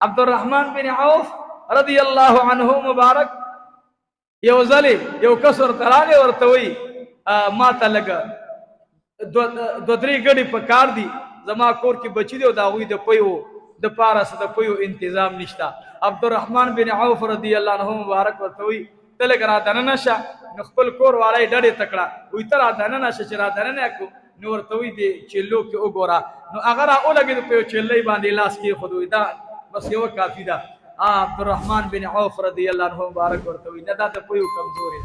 عبدالرحمن بن عوف رضی الله عنه مبارک یو ځلې یو کس ورته راغی ورته وایي ما ته لږه دو درې ګډې په کار دي زما کور کې بچي دي او د هغوی د پیو د پاره څه د پیو انتظام نشته. عبدالرحمن بن عوف رضی الله عنه مبارک ورته وایي ته لږ را دننه شه. نو خپل کور والی ډډې ته کړه وایي ته را دننه شه چې را دننه کړو. نو ورته وایي د چیلو کې وګوره. نو هغه را ولګېد په یو چیلۍ باندې لاس کېښود وایي دا بس یوه کافي ده. عبدالرحمن بن عوف رضی الله عنه مبارک ورته وایي نه دا د پیو کمزورې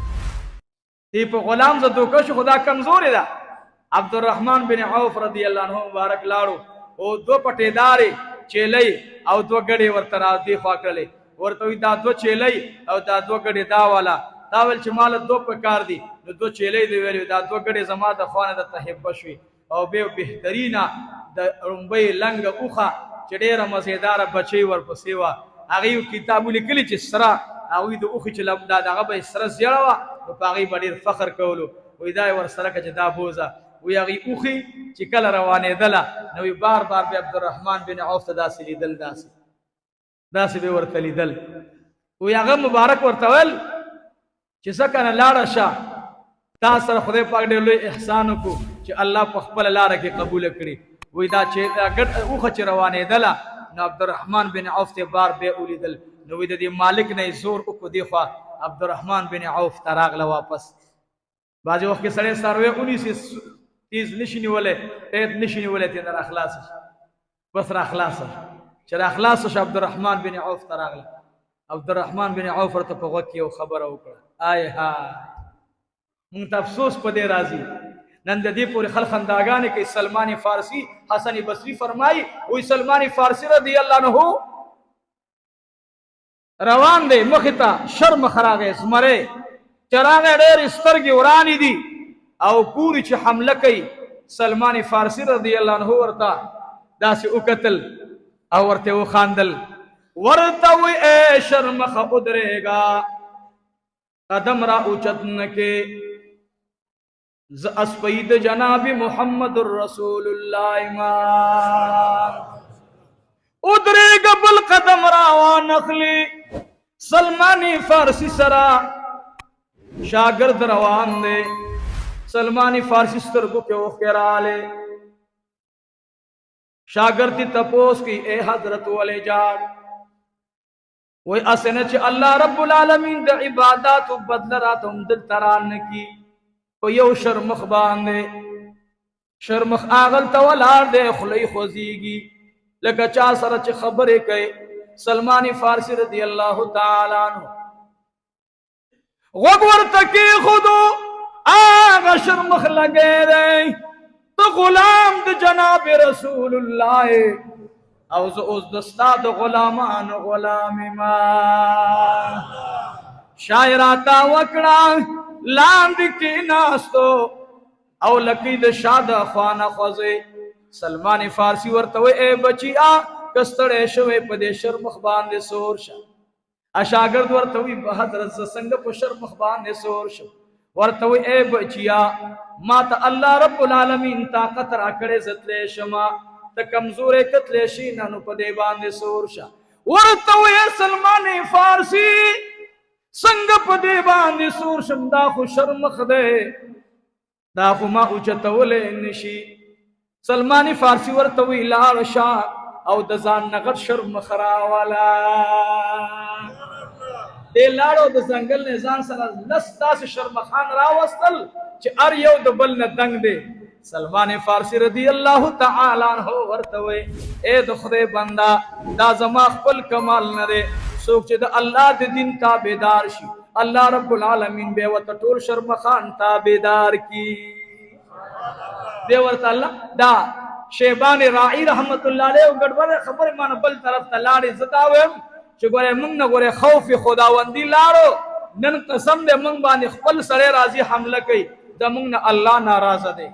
ده په غلام زه دوکه شو خو دا کمزورې ده. عبدالرحمن بن عوف رضی الله عنه مبارک لاړو او دو پټېدارې چیلۍ او دوه ګډې ورته را دې خوا کړلې. ورته وایي دا دوه چیلۍ او دا دوه ګډې دا والا دا ویل چې ماله دوه په کار دي. نو دوه چیلۍ دې ویلې دا دوه ګډې زما د خوا نه درته حبه شوې او بیا بهترینه د ړومبۍ لنګه اوښه چې ډېره مزېداره بچۍ ورپسې وه. هغې یو کتاب ولیکلي چې سره هغوی د اوښې چې دا دغه به یې سره زیړه وه نو په هغې به ډېر فخر کولو. وایي دا یې ورسره کړه چې دا بوزه وی هغې اوښې چې کله روانېدله نو وی بار بار بیا عبدالرحمن بن عوف ته داسې لیدل داسې به ورته لیدل. وی هغه مبارک ورته ویل چې څه کنه لاړه شه تا سره خدای پاک ډېر لوی احسان وکړو چې الله په خپله لاره کې قبوله کړي. وی دا چې ګډ اوښه چې روانېدله نو عبدالرحمن بن عوف ته بار بیا ولیدل. نو وی د دې مالک نه یې زور وکړو دې خوا عبدالرحمن بن عوف ته راغله واپس. بعضې وخت کې سړی څاروی ونیسي تیز نشي نیولی ټیټ نشي نیولی ترې نه راخلاصه شي بس راخلاصه چې راخلاصه شه عبدالرحمن بن عوف ته راغله. عبدالرحمن بن عوف ورته په غوږ کې یو خبره وکړه آی ها مونږ ته افسوس په دې راځي نن د دې پورې خلک خنداګانې کوي. سلمان فارسي حسن بصري فرمایي وایي سلمان فارسي رضی الله عنه روان دی مخې ته شرمخ راغی زمری چې راغی ډېرې سترګې ورانې دي او پوری چې حمله کوي. سلمان فارسی رضی الله عنه ورته داسې وکتل او ورته وخاندل ورته وی اے شرمخه ودرېږه قدم را اوچت نه کې ز اسپۍ د جناب محمد رسول الله ایمان ودرېږه بل قدم را وانخلي. سلمان فارسی سره شاګرد روان دی. سلمان فارسی سترګو کې اوښکې راغلې. شاګرد یې تپوس کوي اے حضرت ولې جان وایي اسې نه چې الله رب العالمین د عباداتو بدله راته هم دلته رانکي په یو شرمخ باندې. شرمخ هغلته ولاړ دی خوله یې خوځېږي لکه چا سره چې خبرې کوي. سلمان فارسی رضی الله تعالی عنه غوږ ورته کېښودو آغا شرمخ لگے دے تو غلام د جناب رسول اللہ او زو اوز دستا د غلامان غلام ما شاعراتا وکڑا لاند کی ناستو او لکی د شاد خوانا خوزے. سلمان فارسی ورتوے اے بچیا کستڑے شوے پدے شرمخ باندے سور شا. اشاگرد ورتوی حضرت سنگ پو شرمخ باندے سور شا. ورتوی اے بچیا ما تا اللہ رب العالمین طاقت را کڑے زتلے شما تا کمزور کتلے شینانو پدے باندے سور شا. ورتوی اے سلمان فارسی سنگ پدے باندے سور شم دا خو شرمخ دے دا خو ما اوچتولے نشی. سلمان فارسی ورتوی لار شا او دزان نغت شرمخ راوالا دے لاړو د زنګل نه ځان سره لس داسې شرمخان راوستل چې ار یو د بل نه دنګ دی. سلمان فارسی رضی الله تعالی عنہ ورته وی اے د خدای بندا دا زما خپل کمال نه دی څوک چې د الله د دین تابعدار شي الله رب العالمین به ورته ټول شرمخان تابعدار کی. دی ورته الله دا شیبان راعی رحمت الله علیه ګډوډه خبره مان بل طرف ته لاړې زتا ویم چې ګوره موږ نه ګوره خوف خداوندی لاړو نن قسم دې موږ باندې خپل سره راضي حمله کوي د موږ نه الله ناراضه دی.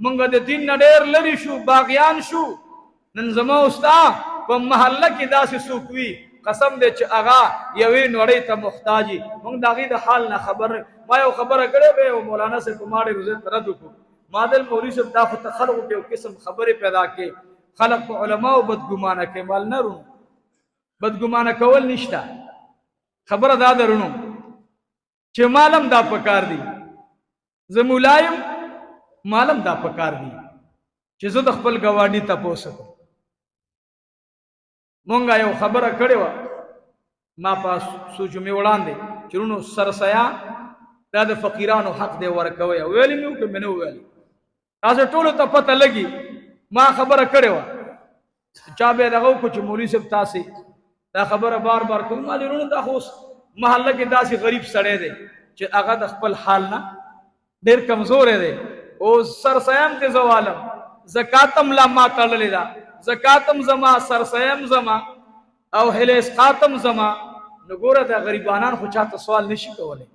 موږ د دین نه ډېر لرې شو باغیان شو. نن زما استا په محله کې داسې څوک وي قسم دې چې هغه یوې نوړۍ ته محتاجي. موږ د هغې د حال نه خبر ما یو خبره کړې وې او مولانا صاحب په ما ډېر عزت رد وکړو. ما دل مولوي صاحب دا خو ته خلقو کې یو قسم خبرې پیدا کې خلق په علماو بدګمانه کې مال نه روم بدګمانه کول نشته. خبره دا درونو چې مالم دا پکار دی، زه مولایم مالم دا پکار دی چې زه د خپل ګاونډي تپوس کوم. مونږه یو خبره کړې وه ما په سوچ مې وړاندې چې رونو سرسیا دا د فقیرانو حق دی ورکوئ. ویلې مې وکړه مې نه وویلې، تاسو ټولو ته پته لګي ما خبره کړې وه. چا به دغه وکړو چې مولوي صاحب تاسې دا خبره بار بار کوم. ما ویل رونو دا خو اوس محله کې داسې غریب سړی دی چې هغه د خپل حال نه ډېر کمزوری دی. اوس سرسیم دې زه والم، زکات هم لا ما تړلې ده، زکات هم زما، سرسیم زما او هلیسقات هم زما. نو ګوره دا غریبانان خو چاته سوال نشي کولی.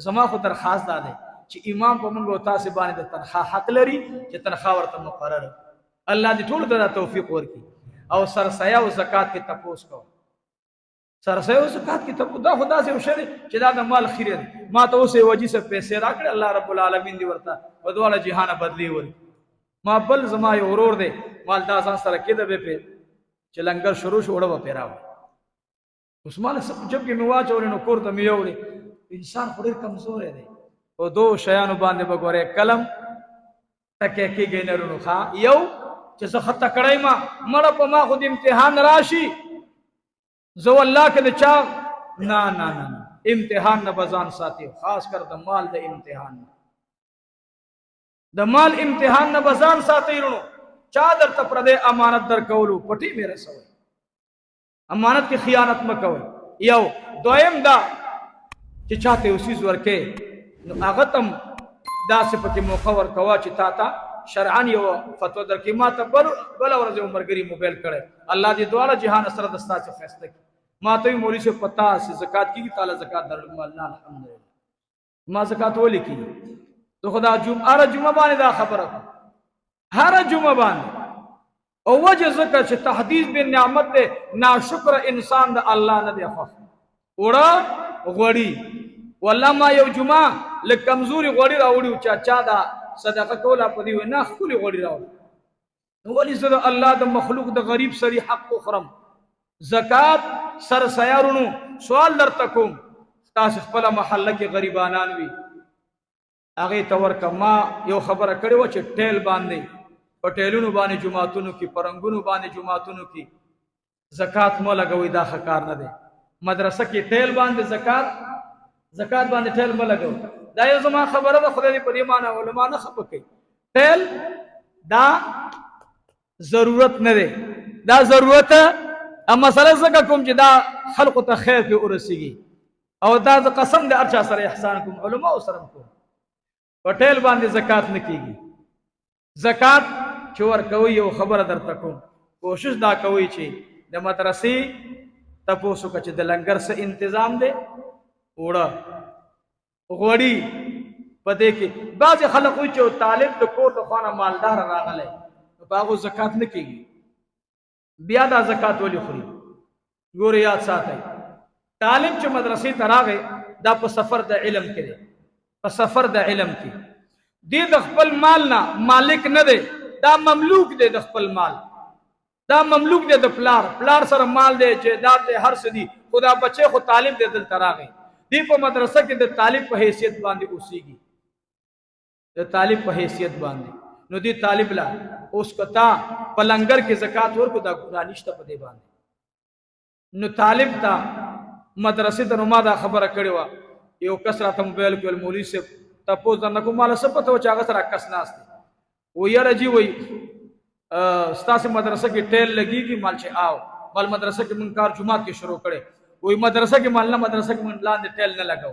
زما خو درخواست دا دی چې امام په موږ او تاسې باندې د تنخواه حق لري چې تنخواه ورته مقرره. الله دې ټولو ته دا توفیق ورکړي. او سرسیا او زکات کې تپوس کوه، سرسیا او زکات کې تپوس. دا خو داسې یو شی دی چې دا د مال خیره دی. ما ته اوس یو وجي څه پیسې راکړې، الله رب العالمین دې ورته په دواړه جهانه بدلې ورکړي. ما بل زما یو ورور دی مالدار ځان سره کېده به پې چې لنګر شروع شو وړه به پې راوړه. اوس مال جب کې مې واچولې نو کور ته مې یوړې. انسان خو ډېر کمزوری دی. په دو شیانو باندې به ګورې قلم ټکی کېږي نه رونو ښه. یو چې زه خطه کړی ما مړه په ما خو د امتحان راشي، زه والله که د چا نه نه نه امتحان نه به ځان ساتي، خاص کر د مال د امتحان نه، د مال امتحان نه به ځان ساتي. رونو چا درته پردی امانت در کولو پټي مې رسوئ، امانت کې خیانت مه کوئ. یو دویم دا چې چاته یو څیز ورکې نو هغه ته هم داسې پکې موقع ورکوه چې تا ته شرعن یو فتوا درکړي. ما ته بله ورځ یو ملګري موبایل کړی، الله دې دواړه جهان سره د ستا څخه ښایسته کړي. ما ته وایي مولوي صاحب په تاسې زکات کېږي؟ تعالی زکات درلود. نه الحمدلله. ما زکات ولې کېږي؟ زه خو دا هره جمعه باندې دا خبره کوم، هره جمعه باندې. او وجه ځکه چې تحدیث بالنعمت دی، ناشکر انسان د الله نه دی خوښ. وړه غوړي والله ما یو جمعه لږ کمزوري غوړي راوړي چې چا دا صدقه کوله په دې وایي نه ښکلي غوړي راوړي. نو ولې زه د الله د مخلوق د غریب سړي حق وخورم؟ زکات سرسیارونو سوال درته کوم، تاسې خپله محله کې غریبانان وي هغې ته ورکه. ما یو خبره کړې وه چې ټیل باندې په ټیلونو باندې جوماتونو کې په رنګونو باندې جوماتونو کې زکات مه لګوئ، دا ښه کار نه دی. مدرسه کې ټیل باندې زکات باندې ټیل مه لګوئ. دا یو زما خبره ده، خدای دې په دې معنی علما نه خفه کوي. ټیل دا ضرورت نه دی، دا ضرورت مسله ځکه کوم چې دا خلقو ته خیر پې ورسېږي. او دا د قسم د هر چا سره احسان کوم، علماو سره کوم. په ټیل باندې زکات نه کېږي. زکات چې ورکوئ یو خبره درته کوم، کوشش دا کوئ چې د مدرسې تپوس وکړه چې د لنګر څه انتظام دی، وړه غوړي په دې کې. بعضې خلک وایي چې طالب د کور د خوا نه مالدار راغلی نو په هغو زکات نه کېږي. بیا دا زکات ولې خوري؟ ګورې یاد ساتئ، طالب چې مدرسې ته راغی دا په سفر د علم کې دی، په سفر د علم کې دی، د خپل مال نه مالک نه دی، دا مملوک دی د خپل مال. دا مملوک دی د پلار سره مال دی، جایداد دی، هر څه دي، خو دا بچی خو طالب دی دلته راغی. دی په مدرسه کې د طالب په حیثیت باندې اوسېږي، د طالب په حیثیت باندې. نو دی طالب لا اوس کتا په لنګر کې زکات ورکو، دا ګناه نشته په دې باندې. نو طالب ته مدرسې ته نو ما دا خبره کړې وه، یو کس راته موبایل کې ویل مولوي صاحب تپوس درنه کوم، ماله څه پته وه چې هغه سره کس ناست دی. و یاره جي وایي ستاسې مدرسه کې ټیل لګېږي؟ مال چې آو مال مدرسه کې مونږ کار جومات کې شروع کړی. وی مدرسه کې مال نه، مدرسه کې مونږ لاندې ټیل نه لګو.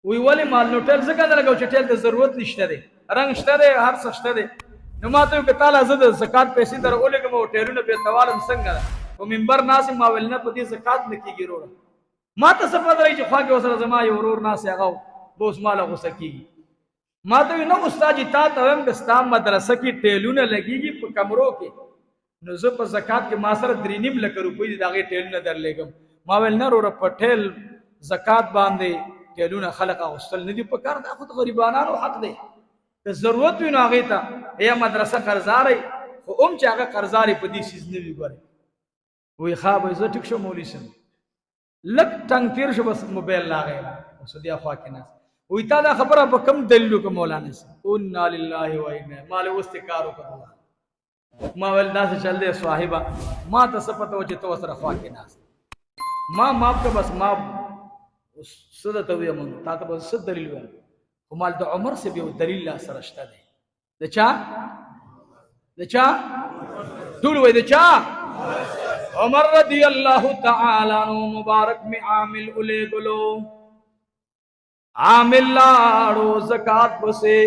وی ولې مال نو ټیل ځکه نه لګو چې ټیل ته ضرورت نشته دی، رنګ شته دی، هر څه شته دی. نو ما ته ویل که تعالی زه د زکات پیسې در ولېږم او ټیلونه بېرته والم څنګه ده؟ په منبر ناست یم. ما ویل نه په دې زکات نه کېږي وروره. ما ته څه پته رهي چې خوا کې ورسره زما یو ورور ناست دی هغه به اوس ماله غوسه کېږي. ما ته وی نه استاد جي تا ته وایم که ستا مدرسه کې ټیلونه لګېږي په کمرو کې نو زه په زکات کې ما سره 3.5 لکه روپۍ دي د هغې ټیلونه درلېږم. ما ویل نه وروره په ټیل زکات باندې ټیلونه خلق اغوستل نه دي پکار، دا خو د غریبانانو حق دی. که ضرورت وي نو هغې ته یا مدرسه قرضدارئ، خو هم چې هغه قرضداري په دې څیز نه وي. ګورئ وی خواب زه ټیک شو مولوی صاحب لک ټنګ تیر شو بس موبایل لاغی سودیا خوا کې ناس وی تا دا خبره په کم دلیل کو مولانا صاحب انا لله و انا مال واستکارو کړه ما ول داسې چل دی صاحبہ ما ته سپته و چې تو سره خوا کې ناس ما ماپ کا بس ما سده ته ویم تا ته بس دلیل ویم کومال د عمر سے به دلیل لا سره شته دی د چا ټول وای د چا عمر رضی اللہ تعالی عنہ مبارک میں عامل اولے گلو عامل لاڑو زکات بسے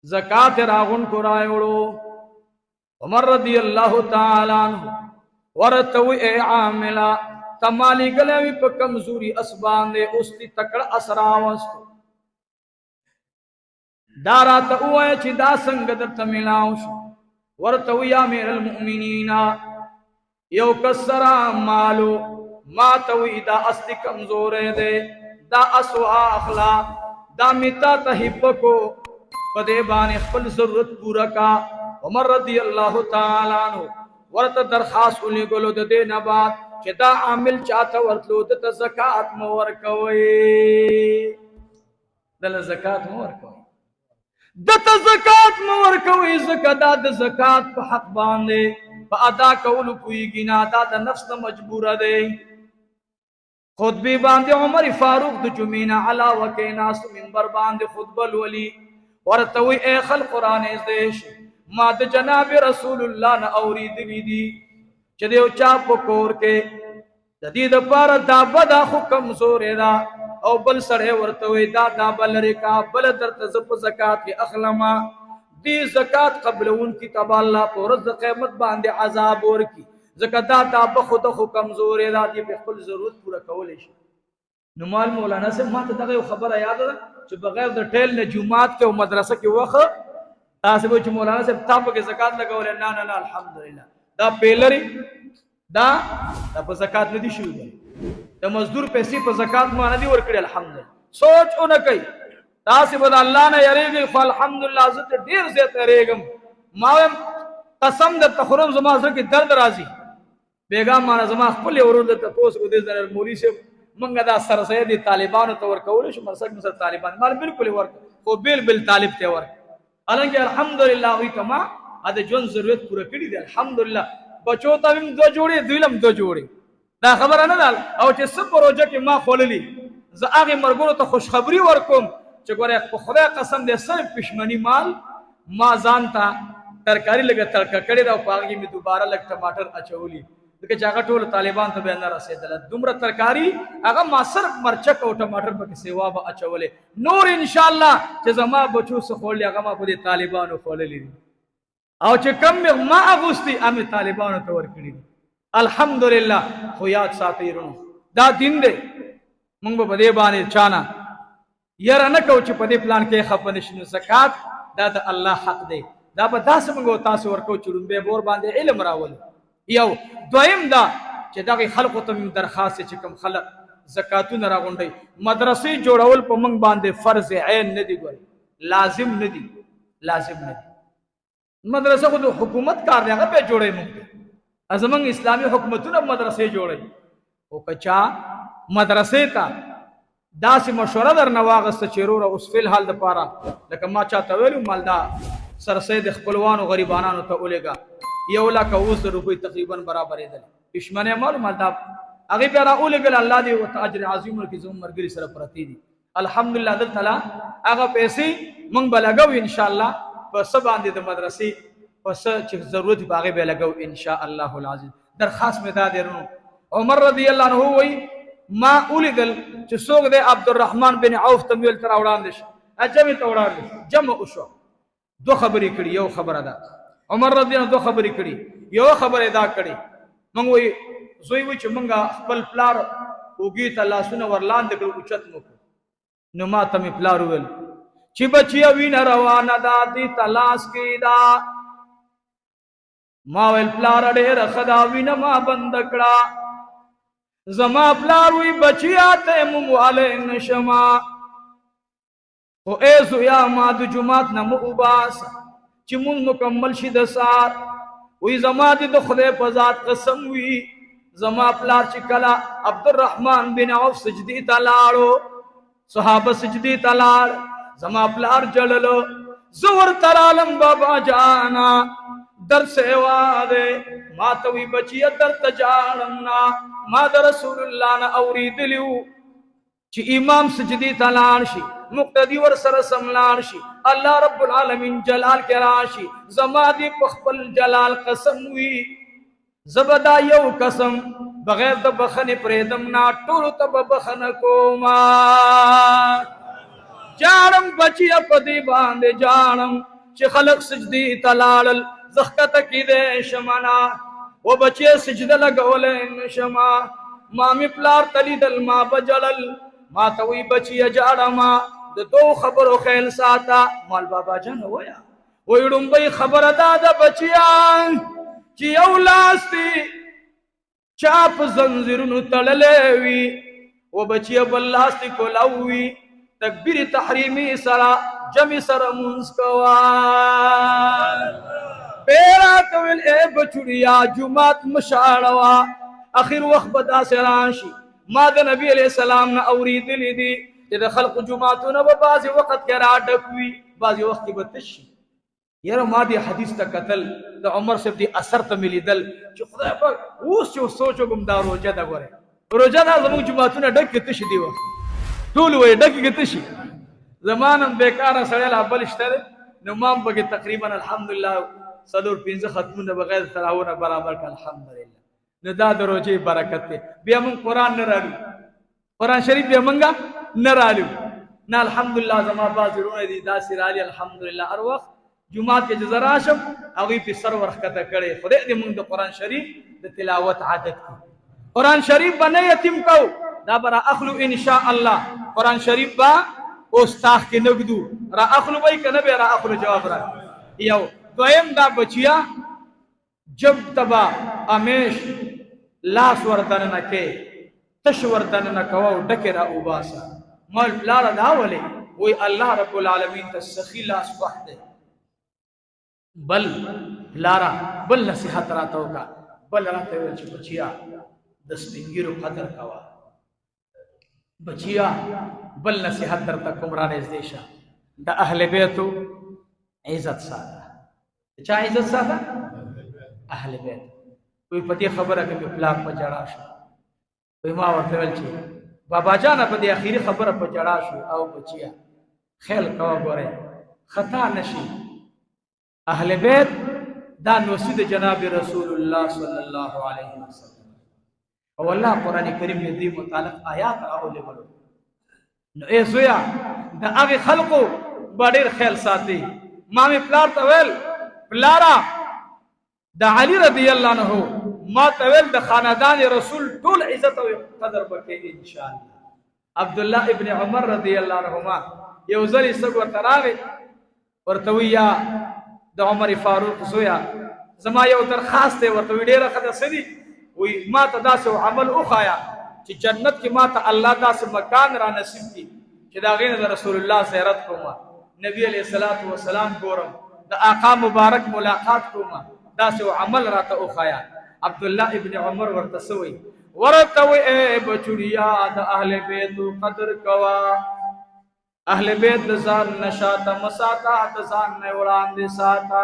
زکات راغن کو رائیوڑو عمر رضی اللہ تعالی عنہ ورتوی اے عاملہ تمالی گلوی پا کمزوری اسبان دے استی تکڑ اسراوستو دارا تاوائے چی دا سنگ در تملاوشو ورتوی امیر المؤمنین یو کسرا مالو ما توی دا استی کمزور دے دا اسوا اخلا دا متا تحب کو پدے بان خپل ضرورت پورا کا عمر رضی اللہ تعالی عنہ ورت درخواست علی گلو دے نبات چی دا عامل چاہتا ورتلو دا زکاة مور کوئی دل زکاة مور کوئی دتا زکاة مور کوئی زکاة دا زکاة پا حق باندے پا ادا کولو پوئی گنا دا دا نفس مجبور دے خطبی باندے عمر فاروق دو جمینہ علاوہ کے ناس منبر باندے خطبہ الولی ورتوی اے خلق قرآن ازدیش ما دا جناب رسول اللہ نا اوری دی دی چدیو چاپ کور کے جدید پار دا بدا خو کمزور دا او بل سڑے ورتوی دا بل رکا بل در تزپ زکاة کی اخلما دی زکاة قبل ان کی تبا اللہ پورز قیمت باندے عذاب اور کی زکاة دا بخود خو کمزور دا دی پہ خل ضرورت پورا کولے شو نمال مولانا سے ماں تا دغیو خبر یاد دا چو بغیر دا ٹیل نے جماعت کے و مدرسہ کی وقت تاسبو چو مولانا سے تاپا کے زکاة لگولے نا الحمدللہ دا پیلری دا پا زکاة ندی شروع دا دا مزدور پیسی پا زکاة مانا دی ورکڑی الحمدللہ سوچ اونا کئی تاسبو دا اللہ نے یریگی فالحمدللہ عزت دیر زیت یریگم ماویم قسم دا تخرم زمان سر کی درد رازی بیگام مانا زمان خپلی ورون دا تپوس کو دیز در مولی سے منگا دا سرسیدی طالبانو تا ورکولی شو مرسک مصر طالبان مال بلکلی ورک خو بل طالب تے ورک حالانکہ الحمدللہ ہوئی کما آدھے جون ضرورت پورا کری دے الحمدللہ بچو تا بیم دو جوڑی دویلم دو جوڑی دا خبر انا دال او چه سب روجہ کی ما خوللی زا آغی مرگونو تا خوشخبری ورکم چه گوڑے خدا قسم دے سر پشمنی مال ما زانتا ترکاری لگا ترکا کڑی دا پاگی میں دوبارہ لگ ٹماٹر اچھولی دکھے چاہاں ٹول طالبان تو بیانا رسید اللہ دمرا ترکاری اگا ما صرف مرچک او ٹماٹر پاکی سیوا با اچھولے نور انشاءاللہ چیزا ما بچو سے خول لیا اگا ما پودے طالبانو خولے لی او چه کم میں ما اگوستی امی طالبانو تور کری الحمدللہ خویات ساتی رنو دا دن دے منگ با بدے بانے چانا یرنکو چه پدے پلان کے خفنشنو زکاة دا اللہ حق دے دا با دا سمنگو تاسو ورکو چلون بے بور باندے علم راول یو دویم دا چه دا غی خلقو تمیم درخواست چکم خلق زکاتو نراغن دی مدرسی جوڑاول پا منگ باندے فرض عین ندی گوئی لازم ندی مدرسہ خود حکومت کار دیا گا پہ جوڑے منگ دی از منگ اسلامی حکومتو نا مدرسے جوڑے او کچا مدرسے تا دا سی مشورہ در نواغست چیرو را اس فی الحال دا پارا لیکن ما چاہتا ویلو مال دا سرسید اخپلوان و غریبانانو تا اولے گا یہ لاکھ 20 روپے تقریباً برابر دل پشمنے معلوم مالداب اگے پیارا اولے گل اللہ دی و اجر عظیم کی زم مرگری سر پرتی دی الحمدللہ دل تعالی اگا پیسے منگ بلگو انشاءاللہ پس باندې د مدرسې پس چې ضرورت باغې به لګو انشاءالله العزیز درخواست میں دا درنو عمر رضی اللہ عنہ وی ما اولیدل چې څوک د عبدالرحمن بن عوف تمویل تر وړاندې اجمه تر وړاندې جمع وشو دو خبرې کړي یو خبره ده عمر رضی اللہ دو خبری کری یو خبر ادا کری منگوی زوی وی چه منگا خپل پلار اوگی تا لاسونا ورلان دکل اچت مکو نما تمی پلار ویل چی بچی اوین روانا دا دی تلاس کی دا ما ویل پلار دیر خداوین ما بندکڑا زما پلار وی بچی آتے مموالے نشما او اے زویا ما دو جماعت نمو اباس چی من مکمل شد سار وی زما دې د خدای په ذات قسم وي زما پلار چې کلا عبدالرحمن بن عوف سجدی ته لاړو صحابه سجدی ته لاړ زما پلار جړلو زور ترالم بابا جانا در سیوا دے ما توی بچی در تجانمنا ما در رسول اللہ نا اوریدلیو چی امام سجدی تلان شی مقتدی ور سر سملان شی اللہ رب العالمین جلال کے راشی زمادی پخپل جلال قسم وی زبدا یو قسم بغیر د بخن پریدم نا ټول تب بخن کوما جانم بچی پدی باندې جانم چې خلق سجدی تلال زخکت کی دے شمانا و بچی سجدہ لگولن شما مامی پلار تلی دل ما بجلل ما توی بچی جاڑا ما دو خبرو خیل ساتا مال بابا جان ہویا ویڑن بی خبر دادا بچیان چی اولاستی چاپ زنزرنو تللیوی و بچی بلاستی کلاوی تکبیر تحریمی سرا جمی سر منسکوان پیرا کوئل اے بچڑیا جماعت مشاڑوا اخیر وقت بدا سرانشی ما دا نبی علیہ السلام نا اورید لی دی جد خلق جماعتو نا بازی وقت کرا ڈکوی بازی وقت کی بتشی یارو ما دی حدیث تا قتل دا عمر سے دی اثر تا ملی دل چو خدا پاک اوس چو سوچو گم دا روجہ دا گورے روجہ دا زمان جماعتو نا ڈک کتشی دی وقت طولوئے ڈک کتشی زمانم بیکارا سڑیلا بلشتا دے نمام بگی تقریبا الحمدللہ صدور پینز ختمون بغیر تراؤنا برابر کا الحمدللہ ندا دروجی برکت تے بیا من قرآن نرالو قرآن شریف بیا منگا نرالو نا الحمدللہ زمان بازرون دی دا سرالی الحمدللہ ار وقت جماعت کے جزر آشم اگوی پی سر ورخکتا کرے خودے دی منگ دا قرآن شریف دا تلاوت عادت کی قرآن شریف با نئے یتیم کو دا برا اخلو انشاءاللہ قرآن شریف با اوستاخ کے نگدو را اخلو بای کنبی را اخلو جواب را یو دویم دا بچیا جب تبا امیش لاس وردن نکے تش وردن نکو ڈکے را اوباسا مول لارا داولے وی اللہ رب العالمین تسخی لاس وحد دے بل لارا بل نصیحت راتاو کا بل راتے ہوئے چھ بچیا دستنگیرو قدر کوا بچیا بل نصیحت در تا کمران ازدیشا دا اہل بیتو عزت سادا چا عزت سادا اہل بیت کوئی پتی خبر ہے کہ پلاک پا جڑا شو کوئی ماں ورطول چی بابا جانا پتی اخیری خبر پا جڑا شو او بچیا خیل کوا گورے خطا نشی اہل بیت دا نوسید جناب رسول اللہ صلی اللہ علیہ وسلم او اللہ قرآن کریم نے دی متعلق آیات راولے بلو نو اے زویا دا اغی خلقو بڑیر خیل ساتی مامی پلار تویل پلارا دا علی رضی اللہ عنہ ما تویل دا خاندان رسول طول عزت و قدر بکے انشاءاللہ عبداللہ ابن عمر رضی اللہ عنہما یوزلی سگو تراغی ورطوی یا دا عمر فاروق زویا زما یو درخواست ہے ورطوی دیر خدا سدی وی ما تا دا سے عمل اخایا چی جنت کی ما تا اللہ دا سے مکان را نصیب کی چی دا غین دا رسول اللہ زیرت کو ما نبی علیہ السلام گورم دا آقا مبارک ملاقات کو ما دا سے عمل را تا اخایا عبداللہ ابن عمر ورتسوی ورتوی اے بچڑیا دا اہل بیت قدر کوا اہل بیت دزان نشاتا مساتا دزان نیوران دے ساتا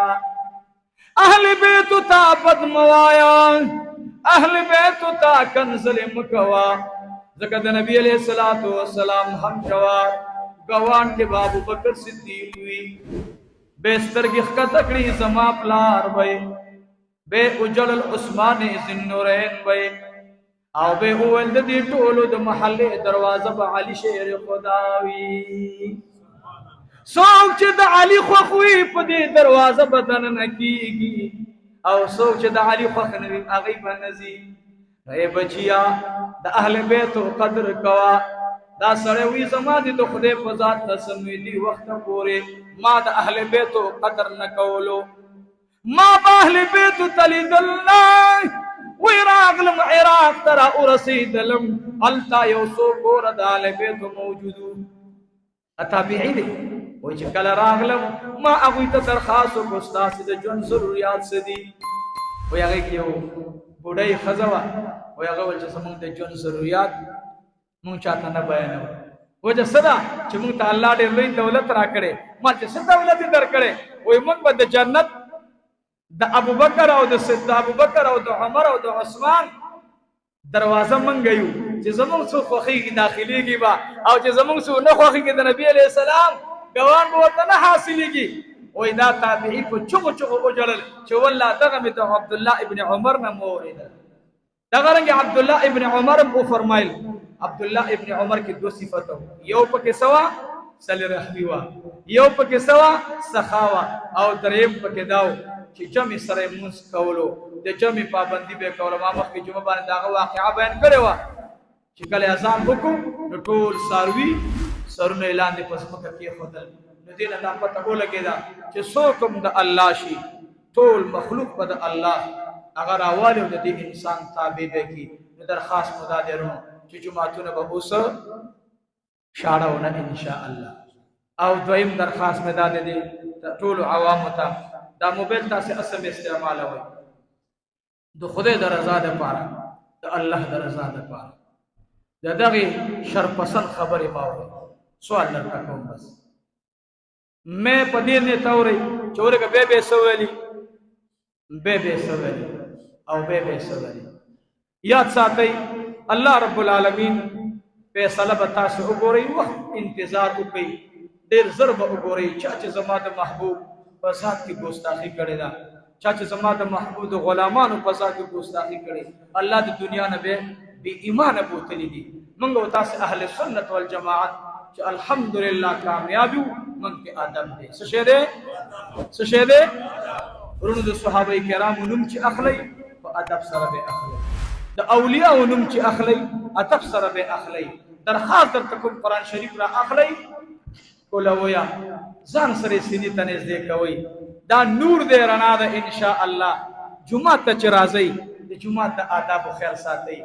اہل بیت تا بد موایا اہل بیت تا کنزل مکوا زکر نبی علیہ السلام ہم جوار گوان کے بابو بکر صدیق ہوئی بیستر کی خطکڑی زما پلار بھئی بے اجل عثمان ذنورین بھئی او بے اولد دی ٹولو دا محل دروازہ با علی شیر خداوی سوک چھ دا علی خوخوی پا دی دروازہ بدن نکی گی او سوک چھ دا علی خوخ نبی اغیب نزی اے بچیا دا اہل بیتو قدر کوا دا سڑوی زما دی تو خدے پزاد تسمی دی وقت پورے ما دا اہل بیتو قدر نکولو ما با اہل بیتو تلید اللہ ویراغلم عراق ترا ارسیدلم علتا یوسو کورد اہل بیتو موجودو اتابعی دے ویچ کل راغلم ما اگوی تا درخواستو کستاسی دا جن ضروریات سے دی وی هغه کې یو بوډۍ ښځه وه وی هغه ویل چې زمونږ د ژوند ضروريات مونږ چاته نه بیانوو وجه څه ده چې مونږ ته الله ډېر لوی دولت راکړی ما چې څه دولت یې درکړی وی مونږ به د جنت د ابوبکر او د عمر او د عثمان دروازه مونږ یو چې زمونږ څوک خوښېږي داخلېږي به او چې زمونږ څوک نه خوښېږي د نبي علیه السلام ګوان به ورته نه حاصلېږي وی دا تابعي په چغو چغو وجړل چې والله دغه مې د عبدالله ابن عمر نه مو اورېدل دغه رنګ عبدالله ابن عمر هم وفرمایل عبدالله ابن عمر کې دو صفت یو پکې سوا صله رحمي وه یو پکې سوا سخا وه او دریم پکې دا و چې جمع سره یې مونځ کولو د جمع پابندي به یې کوله ما مخکې جمعه باندې د هغه واقعه بیان کړې وه چې کله اذان وکړو نو ټول څاروي سرونه یې لاندې په ځمکه کېښودل نو دې نه دا پته ولګېده چې څوک هم د الله شي ټول مخلوق به د الله هغه راوالي او د دې انسان تابع به کړي نو درخواست مو دا دی ورونو چې جماعتونه به اوس شاړه ونه انشاءالله او دویم درخواست مې دا دی ټولو عوامو ته دا موبایل تاسې اسم استعمالوئ د خدای د رضا دپاره د الله د رضا دپاره د دغې شرپسند خبرې مه اورئ سوال درته کوم بس مې په دې نیت اورئ چې ورګه بیا به یې څه ویلي بیا به یې څه ویلي او بیا به یې څه ویلي یاد ساتئ الله رب العالمین فیصله به تاسو وګورئ وخت انتظار وکړئ ډېر زر به وګورئ چا چې زما د محبوب په ذات کې ګستاخي کړې ده چا چې زما د محبوب د غلامانو په ذات کې ګستاخي کړې الله د دنیا نه به بې ایمانه بوتلي دي موږ او تاسې اهل سنت والجماعت چې الحمدلله کامیاب یو موږ کې ادب دی څه شی دی څه شی دی ورونو د صحابه کرامو نوم چې اخلئ په ادب سره به اخلئ د اولیاء نوم چې اخلئ ادب سره به اخلئ درخواست درته کوم قرآن شریف را اخلئ کولویا ځان سره سینې ته نږدې کوئ دا نور دی رڼا ده انشاء الله جمعه ته چې راځئ د جمعه د آدابو خیال ساتئ